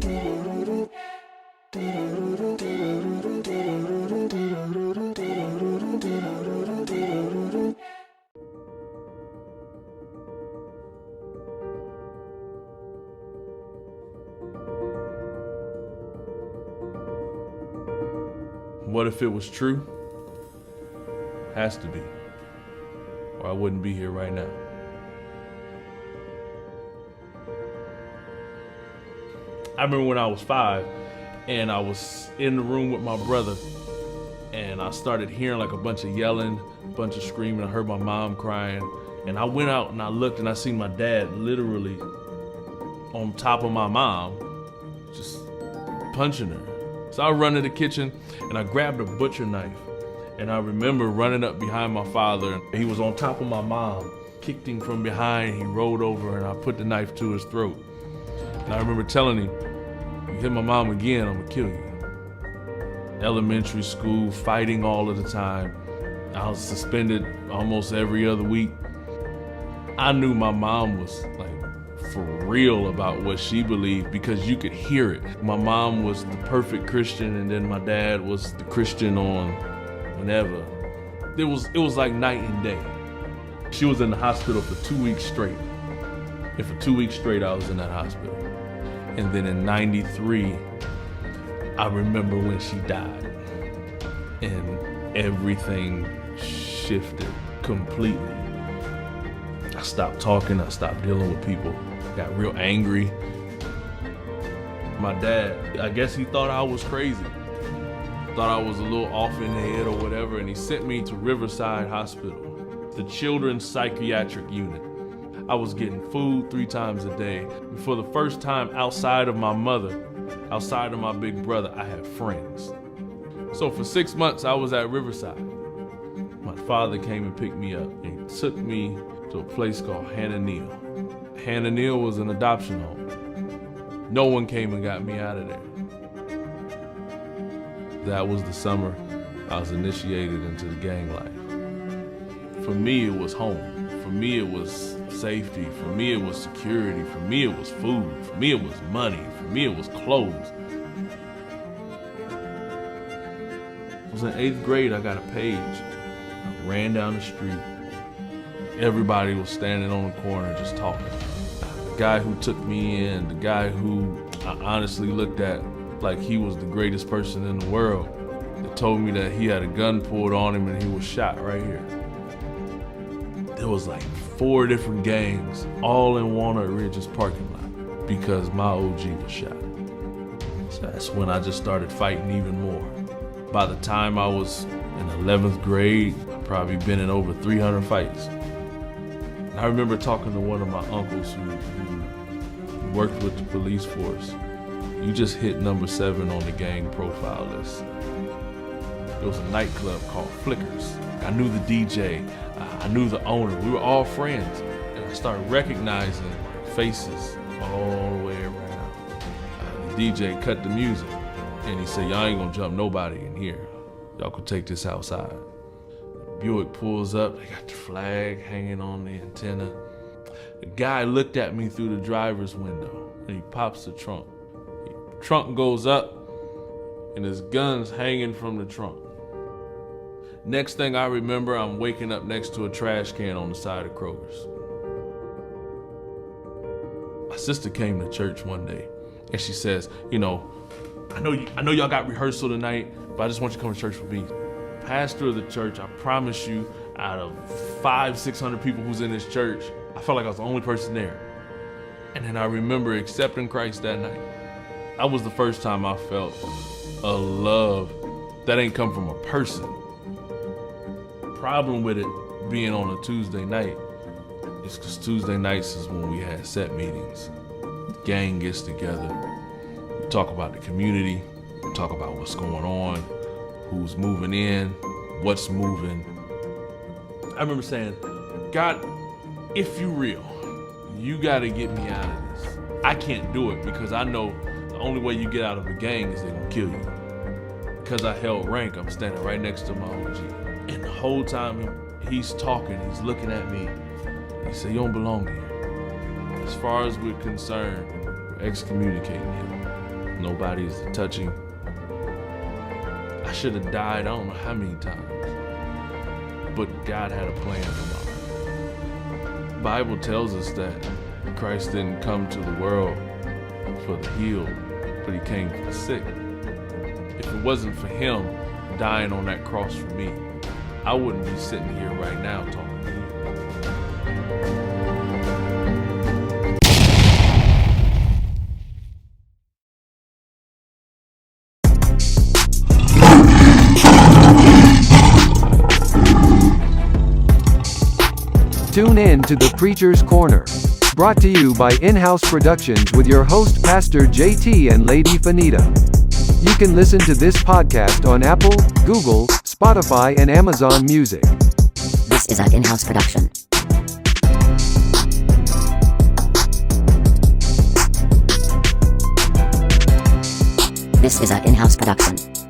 What if it was true? Has to be, or I wouldn't be here right now. I remember when I was 5 and I was in the room with my brother and I started hearing like a bunch of yelling, a bunch of screaming. I heard my mom crying and I went out and I looked and I seen my dad literally on top of my mom, just punching her. So I run to the kitchen and I grabbed a butcher knife and I remember running up behind my father. He was on top of my mom, kicked him from behind, he rolled over and I put the knife to his throat. And I remember telling him, you hit my mom again, I'm gonna kill you. Elementary school, fighting all of the time. I was suspended almost every other week. I knew my mom was like for real about what she believed because you could hear it. My mom was the perfect Christian and then my dad was the Christian on whenever. It was like night and day. She was in the hospital for 2 weeks straight. And for 2 weeks straight, I was in that hospital. And then in '93, I remember when she died and everything shifted completely. I stopped talking, I stopped dealing with people, got real angry. My dad, I guess he thought I was crazy. Thought I was a little off in the head or whatever, and he sent me to Riverside Hospital, the children's psychiatric unit. I was getting food 3 times a day. And for the first time outside of my mother, outside of my big brother, I had friends. So for 6 months, I was at Riverside. My father came and picked me up and took me to a place called Hannah Neal. Hannah Neal was an adoption home. No one came and got me out of there. That was the summer I was initiated into the gang life. For me, it was home. For me, it was safety. For me, it was security. For me, it was food. For me, it was money. For me, it was clothes. I was in 8th grade, I got a page. I ran down the street. Everybody was standing on the corner just talking. The guy who took me in, the guy who I honestly looked at like he was the greatest person in the world, that told me that he had a gun pulled on him and he was shot right here. There was like 4 different gangs all in Walnut Ridge's parking lot because my OG was shot. So that's when I just started fighting even more. By the time I was in 11th grade, I'd probably been in over 300 fights. And I remember talking to one of my uncles who worked with the police force. You just hit number 7 on the gang profile list. There was a nightclub called Flickers. I knew the DJ, I knew the owner. We were all friends. And I started recognizing faces all the way around. The DJ cut the music and he said, y'all ain't gonna jump nobody in here. Y'all could take this outside. Buick pulls up, they got the flag hanging on the antenna. The guy looked at me through the driver's window and he pops the trunk. The trunk goes up and his gun's hanging from the trunk. Next thing I remember, I'm waking up next to a trash can on the side of Kroger's. My sister came to church one day and she says, you know, I know y'all got rehearsal tonight, but I just want you to come to church with me. Pastor of the church, I promise you, out of 500-600 people who's in this church, I felt like I was the only person there. And then I remember accepting Christ that night. That was the first time I felt a love that ain't come from a person. Problem with it being on a Tuesday night is because Tuesday nights is when we had set meetings. The gang gets together. We talk about the community. We talk about what's going on, who's moving in, what's moving. I remember saying, God, if you real, you gotta get me out of this. I can't do it because I know the only way you get out of a gang is they're gonna kill you. Because I held rank, I'm standing right next to my OG. And the whole time he's talking, he's looking at me. He said, you don't belong here. As far as we're concerned, we're excommunicating him. Nobody's to touch him. I should have died I don't know how many times. But God had a plan for my life. The Bible tells us that Christ didn't come to the world for the healed, but he came for the sick. If it wasn't for him dying on that cross for me, I wouldn't be sitting here right now talking to you. Tune in to The Preacher's Corner, brought to you by In-House Productions with your host Pastor JT and Lady Fanita. You can listen to this podcast on Apple, Google, Spotify and Amazon Music. This is an in-house production. This is an in-house production.